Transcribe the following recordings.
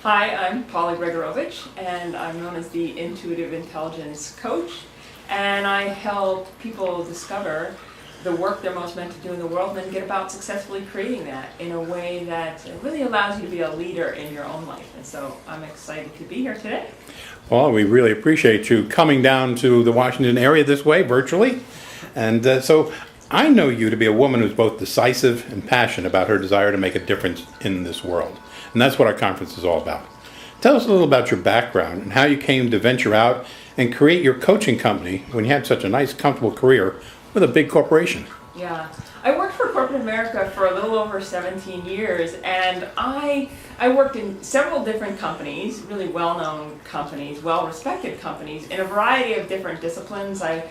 Hi, I'm PaulaG, and I'm known as the Intuitive Intelligence Coach, and I help people discover the work they're most meant to do in the world and then get about successfully creating that in a way that really allows you to be a leader in your own life. And so I'm excited to be here today. Well, we really appreciate you coming down to the Washington area this way, virtually. And so I know you to be a woman who's both decisive and passionate about her desire to make a difference in this world. And that's what our conference is all about. Tell us a little about your background and how you came to venture out and create your coaching company when you had such a nice, comfortable career with a big corporation. Yeah, I worked for corporate America for a little over 17 years, and I worked in several different companies, really well-known companies, well-respected companies, in a variety of different disciplines. I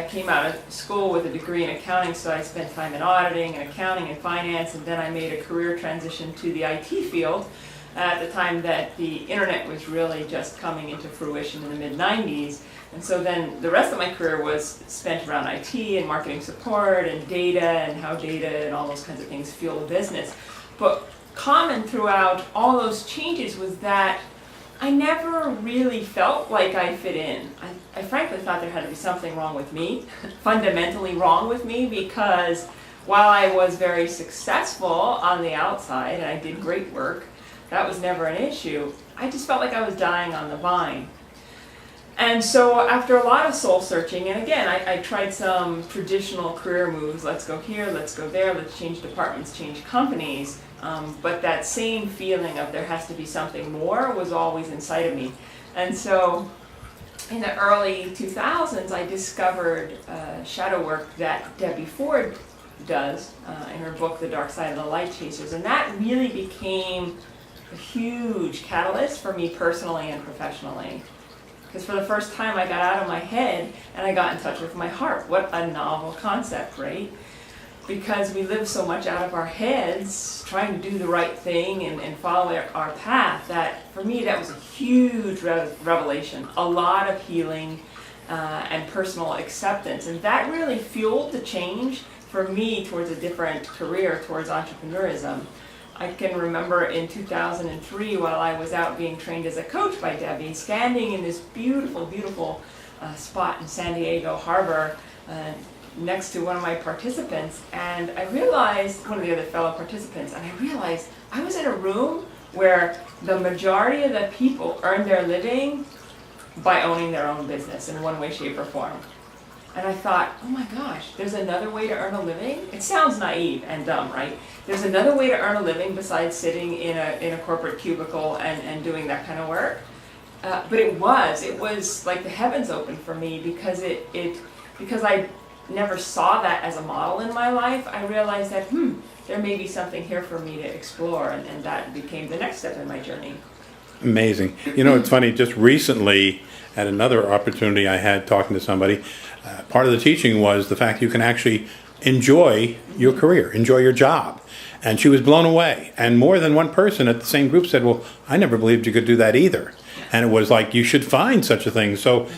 came out of school with a degree in accounting, so I spent time in auditing and accounting and finance, and then I made a career transition to the IT field at the time that the internet was really just coming into fruition in the mid-90s. And so then the rest of my career was spent around IT and marketing support and data and how data and all those kinds of things fuel a business. But common throughout all those changes was that I never really felt like I fit in. I frankly thought there had to be something wrong with me, fundamentally wrong with me, because while I was very successful on the outside and I did great work, that was never an issue. I just felt like I was dying on the vine. And so after a lot of soul searching, and again, I tried some traditional career moves, let's go here, let's go there, let's change departments, change companies, but that same feeling of there has to be something more was always inside of me. And so in the early 2000s, I discovered shadow work that Debbie Ford does in her book, The Dark Side of the Light Chasers, and that really became a huge catalyst for me personally and professionally. Because for the first time I got out of my head and I got in touch with my heart. What a novel concept, right? Because we live so much out of our heads, trying to do the right thing and follow our path, that for me that was a huge revelation. A lot of healing and personal acceptance. And that really fueled the change for me towards a different career, towards entrepreneurism. I can remember in 2003, while I was out being trained as a coach by Debbie, standing in this beautiful, beautiful spot in San Diego Harbor next to one of my participants, and I realized, one of the other fellow participants, and I realized I was in a room where the majority of the people earned their living by owning their own business in one way, shape, or form. And I thought, oh my gosh, there's another way to earn a living? It sounds naive and dumb, right? There's another way to earn a living besides sitting in a corporate cubicle and doing that kind of work. But it was like the heavens opened for me because because I never saw that as a model in my life. I realized that, there may be something here for me to explore, and that became the next step in my journey. Amazing. You know, it's funny, just recently at another opportunity I had talking to somebody, part of the teaching was the fact you can actually enjoy your career, enjoy your job. And she was blown away. And more than one person at the same group said, well, I never believed you could do that either. And it was like, you should find such a thing. So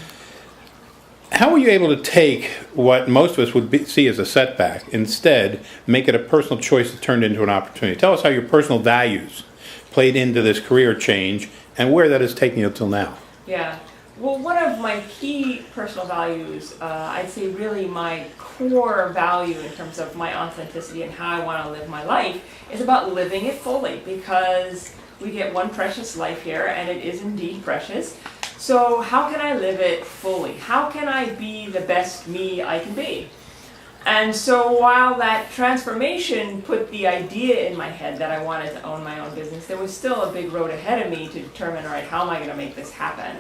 how were you able to take what most of us would see as a setback, instead make it a personal choice that turned into an opportunity? Tell us how your personal values played into this career change and where that is taking you till now. Yeah. Well, one of my key personal values, I'd say really my core value in terms of my authenticity and how I want to live my life, is about living it fully, because we get one precious life here, and it is indeed precious. So how can I live it fully? How can I be the best me I can be? And so while that transformation put the idea in my head that I wanted to own my own business, there was still a big road ahead of me to determine, all right, how am I going to make this happen?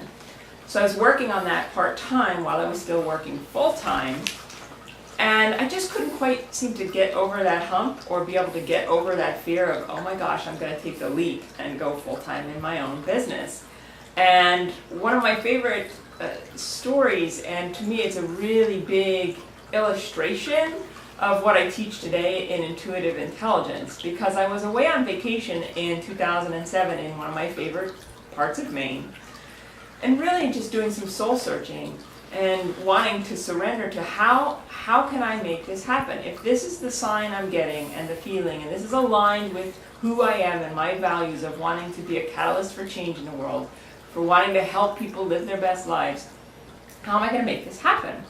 So I was working on that part-time while I was still working full-time, and I just couldn't quite seem to get over that hump or be able to get over that fear of, oh my gosh, I'm going to take the leap and go full-time in my own business. And one of my favorite stories, and to me it's a really big illustration of what I teach today in intuitive intelligence, because I was away on vacation in 2007 in one of my favorite parts of Maine, and really just doing some soul searching and wanting to surrender to how can I make this happen? If this is the sign I'm getting and the feeling, and this is aligned with who I am and my values of wanting to be a catalyst for change in the world, for wanting to help people live their best lives, how am I going to make this happen?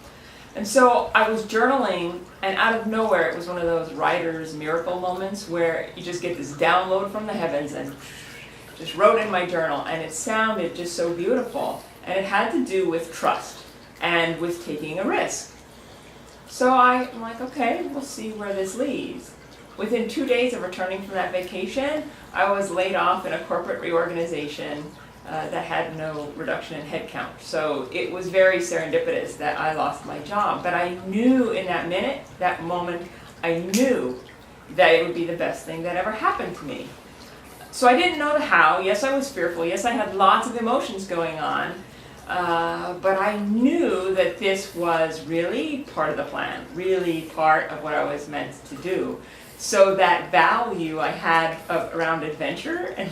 And so I was journaling, and out of nowhere, it was one of those writer's miracle moments where you just get this download from the heavens, and just wrote in my journal, and it sounded just so beautiful. And it had to do with trust and with taking a risk. So I'm like, okay, we'll see where this leads. Within 2 days of returning from that vacation, I was laid off in a corporate reorganization that had no reduction in headcount. So it was very serendipitous that I lost my job. But I knew in that minute, that moment, I knew that it would be the best thing that ever happened to me. So I didn't know the how. Yes, I was fearful. Yes, I had lots of emotions going on. But I knew that this was really part of the plan, really part of what I was meant to do. So that value I had around adventure and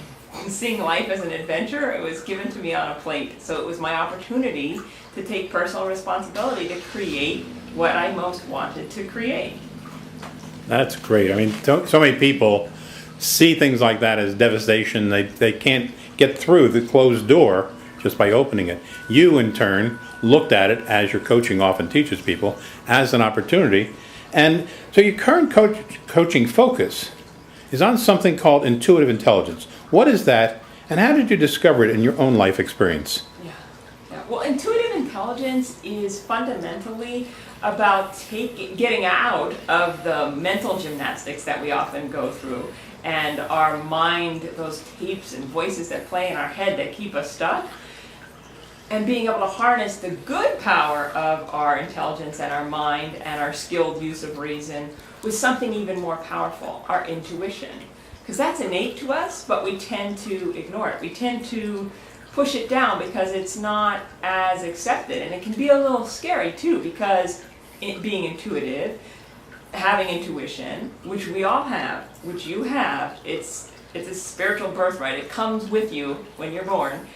seeing life as an adventure, it was given to me on a plate. So it was my opportunity to take personal responsibility to create what I most wanted to create. That's great. I mean, so many people see things like that as devastation. They can't get through the closed door just by opening it. You, in turn, looked at it, as your coaching often teaches people, as an opportunity. And so your current coaching focus is on something called intuitive intelligence. What is that, and how did you discover it in your own life experience? Yeah. Well, intuitive intelligence is fundamentally about getting out of the mental gymnastics that we often go through, and our mind, those tapes and voices that play in our head that keep us stuck, and being able to harness the good power of our intelligence and our mind and our skilled use of reason with something even more powerful, our intuition. Because that's innate to us, but we tend to ignore it. We tend to push it down because it's not as accepted. And it can be a little scary too, because being intuitive, having intuition, which we all have, which you have, it's a spiritual birthright. It comes with you when you're born.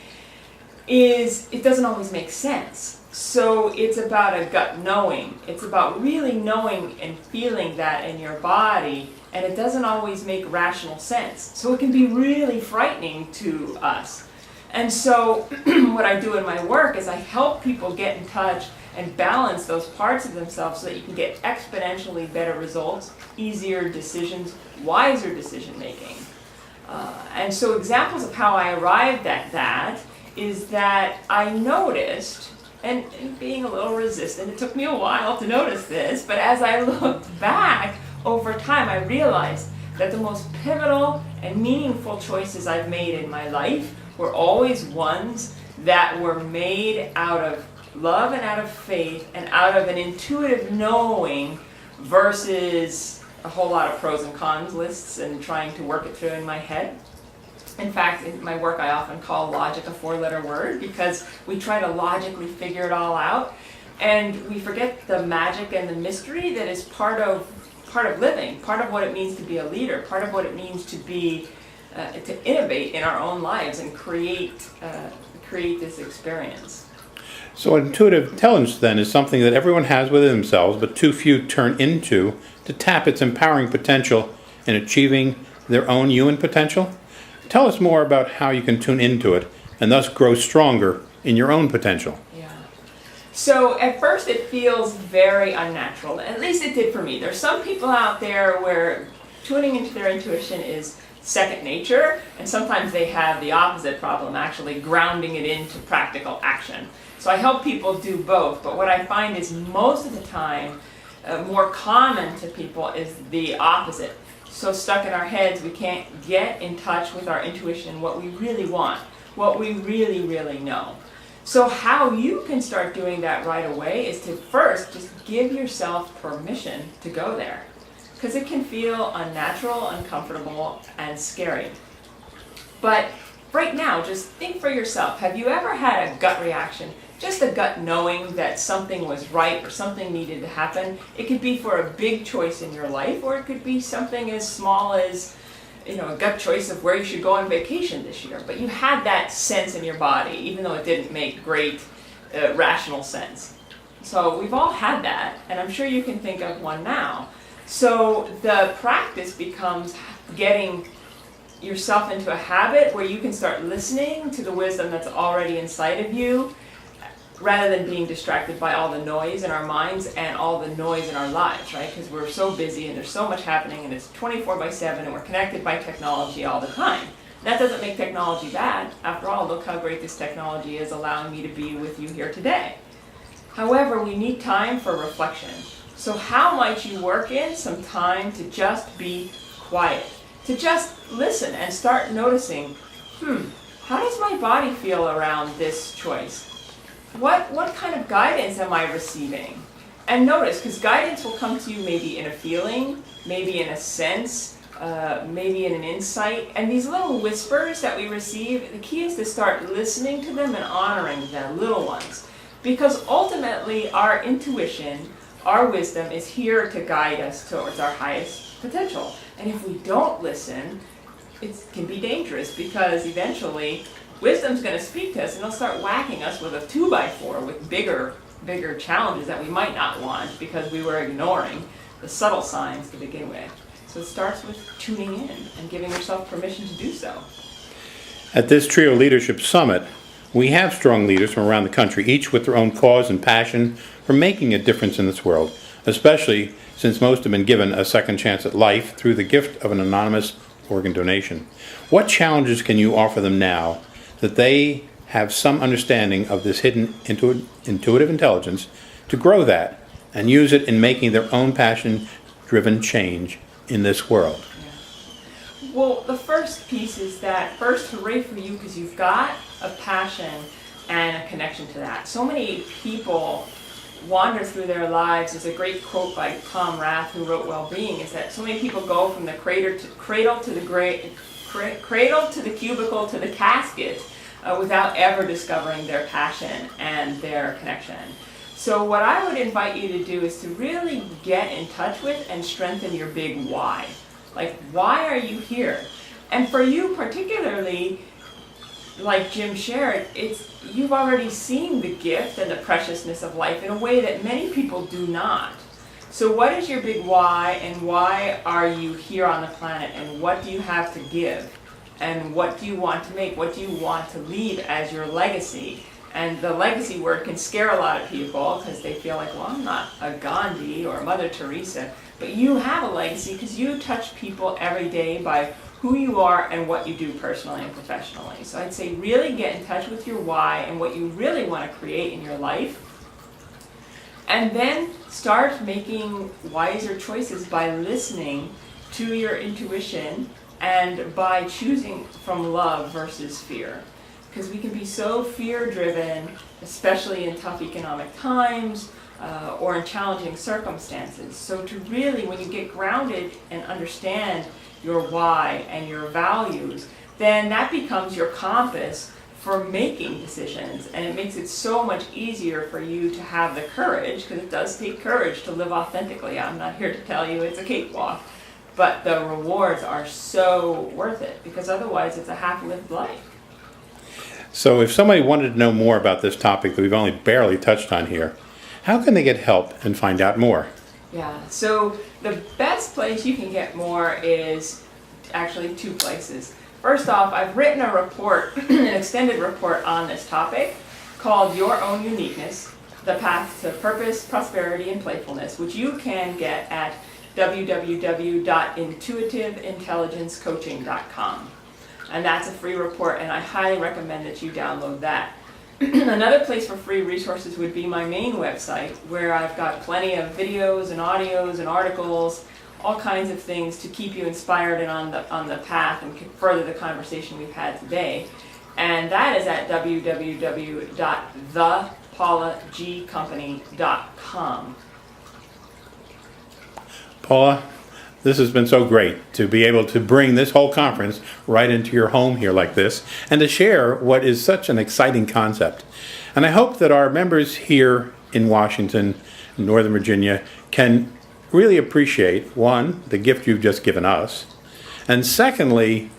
It doesn't always make sense. So it's about a gut knowing. It's about really knowing and feeling that in your body, and it doesn't always make rational sense. So it can be really frightening to us. And so what I do in my work is I help people get in touch and balance those parts of themselves so that you can get exponentially better results, easier decisions, wiser decision making. And so examples of how I arrived at that is that I noticed, and being a little resistant, it took me a while to notice this, but as I looked back over time, I realized that the most pivotal and meaningful choices I've made in my life were always ones that were made out of love and out of faith and out of an intuitive knowing versus a whole lot of pros and cons lists and trying to work it through in my head. In fact, in my work, I often call logic a four-letter word because we try to logically figure it all out, and we forget the magic and the mystery that is part of living, part of what it means to be a leader, part of what it means to be to innovate in our own lives and create this experience. So intuitive intelligence then is something that everyone has within themselves, but too few turn into to tap its empowering potential in achieving their own human potential. Tell us more about how you can tune into it and thus grow stronger in your own potential. Yeah. So at first it feels very unnatural. At least it did for me. There's some people out there where tuning into their intuition is second nature, and sometimes they have the opposite problem, actually grounding it into practical action. So I help people do both, but what I find is most of the time, more common to people is the opposite. So stuck in our heads, we can't get in touch with our intuition, what we really want, what we really, really know. So how you can start doing that right away is to first just give yourself permission to go there. Because it can feel unnatural, uncomfortable, and scary. But right now, just think for yourself. Have you ever had a gut reaction? Just a gut knowing that something was right or something needed to happen. It could be for a big choice in your life, or it could be something as small as, a gut choice of where you should go on vacation this year. But you had that sense in your body, even though it didn't make great rational sense. So we've all had that, and I'm sure you can think of one now. So the practice becomes getting yourself into a habit where you can start listening to the wisdom that's already inside of you, rather than being distracted by all the noise in our minds and all the noise in our lives, right? Because we're so busy and there's so much happening and it's 24/7 and we're connected by technology all the time. That doesn't make technology bad. After all, look how great this technology is, allowing me to be with you here today. However, we need time for reflection. So how might you work in some time to just be quiet, to just listen and start noticing, how does my body feel around this choice? What kind of guidance am I receiving? And notice, because guidance will come to you maybe in a feeling, maybe in a sense, maybe in an insight. And these little whispers that we receive, the key is to start listening to them and honoring the little ones. Because ultimately, our intuition, our wisdom is here to guide us towards our highest potential. And if we don't listen, it can be dangerous, because eventually wisdom's going to speak to us and it'll start whacking us with a 2x4 with bigger challenges that we might not want because we were ignoring the subtle signs to begin with. So it starts with tuning in and giving yourself permission to do so. At this Trio Leadership Summit, we have strong leaders from around the country, each with their own cause and passion for making a difference in this world, especially since most have been given a second chance at life through the gift of an anonymous organ donation. What challenges can you offer them now that they have some understanding of this hidden intuitive intelligence to grow that and use it in making their own passion-driven change in this world? Well, the first piece is that, first, hooray for you, because you've got a passion and a connection to that. So many people wander through their lives. There's a great quote by Tom Rath, who wrote Well-Being, is that so many people go from the cradle to the cubicle to the casket without ever discovering their passion and their connection. So what I would invite you to do is to really get in touch with and strengthen your big why. Like, why are you here? And for you particularly, like Jim shared, you've already seen the gift and the preciousness of life in a way that many people do not. So what is your big why, and why are you here on the planet, and what do you have to give? And what do you want to make? What do you want to leave as your legacy? And the legacy word can scare a lot of people because they feel like, well, I'm not a Gandhi or a Mother Teresa. But you have a legacy because you touch people every day by who you are and what you do personally and professionally. So I'd say really get in touch with your why and what you really want to create in your life. And then start making wiser choices by listening to your intuition and by choosing from love versus fear. Because we can be so fear-driven, especially in tough economic times or in challenging circumstances. So to really, when you get grounded and understand your why and your values, then that becomes your compass for making decisions. And it makes it so much easier for you to have the courage, because it does take courage to live authentically. I'm not here to tell you it's a cakewalk, but the rewards are so worth it, because otherwise it's a half-lived life. So if somebody wanted to know more about this topic that we've only barely touched on here, how can they get help and find out more? Yeah, so the best place you can get more is actually two places. First off, I've written a report, an extended report on this topic called Your Own Uniqueness, The Path to Purpose, Prosperity, and Playfulness, which you can get at www.intuitiveintelligencecoaching.com. And that's a free report, and I highly recommend that you download that. Another place for free resources would be my main website, where I've got plenty of videos and audios and articles, all kinds of things to keep you inspired and on the path and further the conversation we've had today. And that is at www.thepaulagcompany.com. Paula, this has been so great to be able to bring this whole conference right into your home here like this and to share what is such an exciting concept. And I hope that our members here in Washington, Northern Virginia, can really appreciate, one, the gift you've just given us, and secondly,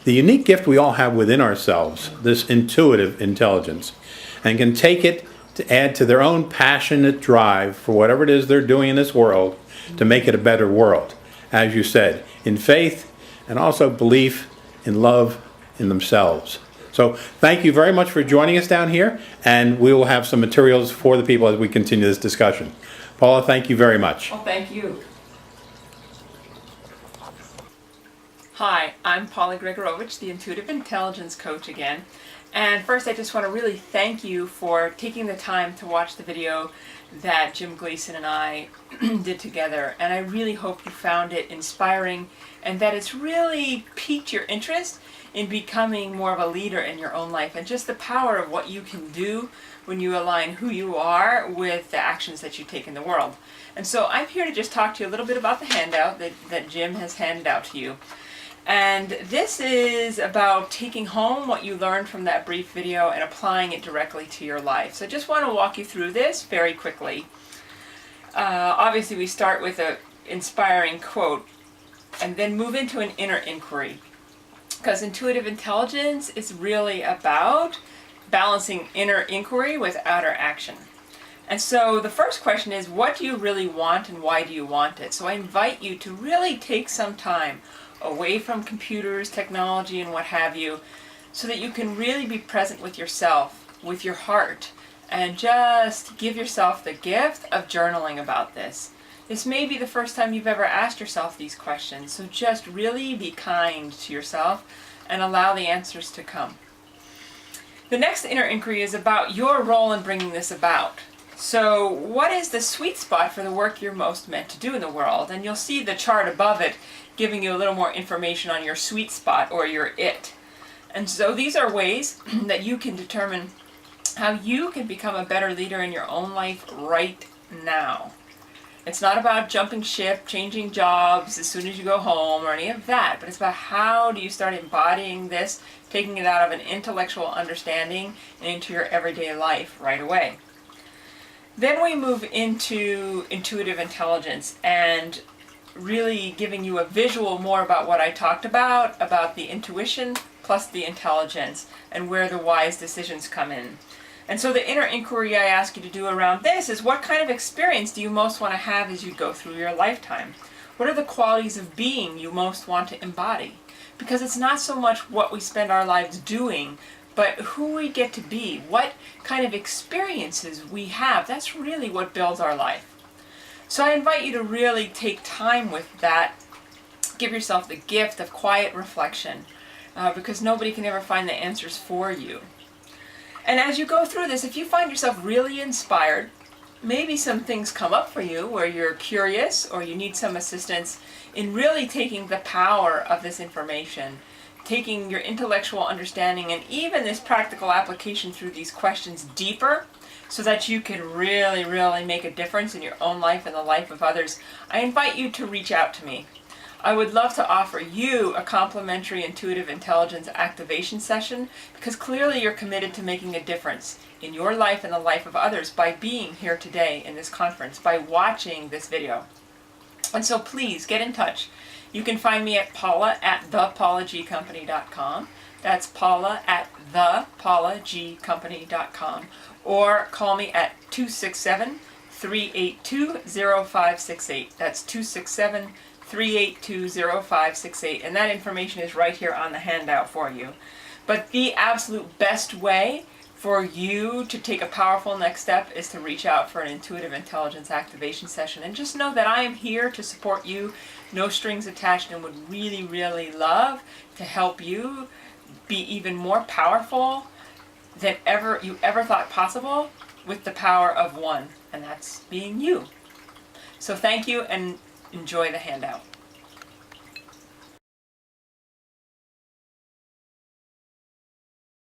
the unique gift we all have within ourselves, this intuitive intelligence, and can take it to add to their own passionate drive for whatever it is they're doing in this world to make it a better world. As you said, in faith and also belief in love in themselves. So thank you very much for joining us down here, and we will have some materials for the people as we continue this discussion. Paula, thank you very much. Well, thank you. Hi, I'm Paula Gregorovich, the Intuitive Intelligence Coach again. And first I just want to really thank you for taking the time to watch the video that Jim Gleason and I did together. And I really hope you found it inspiring and that it's really piqued your interest in becoming more of a leader in your own life and just the power of what you can do when you align who you are with the actions that you take in the world. And so I'm here to just talk to you a little bit about the handout that Jim has handed out to you. And this is about taking home what you learned from that brief video and applying it directly to your life. So I just want to walk you through this very quickly. Obviously we start with an inspiring quote and then move into an inner inquiry. Because intuitive intelligence is really about balancing inner inquiry with outer action. And so the first question is, what do you really want and why do you want it? So I invite you to really take some time away from computers, technology, and what have you, so that you can really be present with yourself, with your heart, and just give yourself the gift of journaling about this. This may be the first time you've ever asked yourself these questions, so just really be kind to yourself and allow the answers to come. The next inner inquiry is about your role in bringing this about. So what is the sweet spot for the work you're most meant to do in the world? And you'll see the chart above it giving you a little more information on your sweet spot or your it. And so these are ways that you can determine how you can become a better leader in your own life right now. It's not about jumping ship, changing jobs as soon as you go home or any of that, but it's about how do you start embodying this, taking it out of an intellectual understanding and into your everyday life right away. Then we move into intuitive intelligence and really giving you a visual more about what I talked about the intuition plus the intelligence and where the wise decisions come in. And so the inner inquiry I ask you to do around this is, what kind of experience do you most want to have as you go through your lifetime? What are the qualities of being you most want to embody? Because it's not so much what we spend our lives doing, but who we get to be, what kind of experiences we have. That's really what builds our life. So I invite you to really take time with that. Give yourself the gift of quiet reflection, because nobody can ever find the answers for you. And as you go through this, if you find yourself really inspired, maybe some things come up for you where you're curious or you need some assistance in really taking the power of this information, taking your intellectual understanding and even this practical application through these questions deeper, so that you can really, really make a difference in your own life and the life of others, I invite you to reach out to me. I would love to offer you a complimentary intuitive intelligence activation session, because clearly you're committed to making a difference in your life and the life of others by being here today in this conference, by watching this video. And so please get in touch. You can find me at Paula at thepaulagcompany.com. That's Paula at thepaulagcompany.com. Or call me at 267-382-0568. That's 267-382-0568. And that information is right here on the handout for you. But the absolute best way for you to take a powerful next step is to reach out for an intuitive intelligence activation session. And just know that I am here to support you, no strings attached, and would really, really love to help you be even more powerful than you ever thought possible with the power of one, and that's being you. So thank you and enjoy the handout.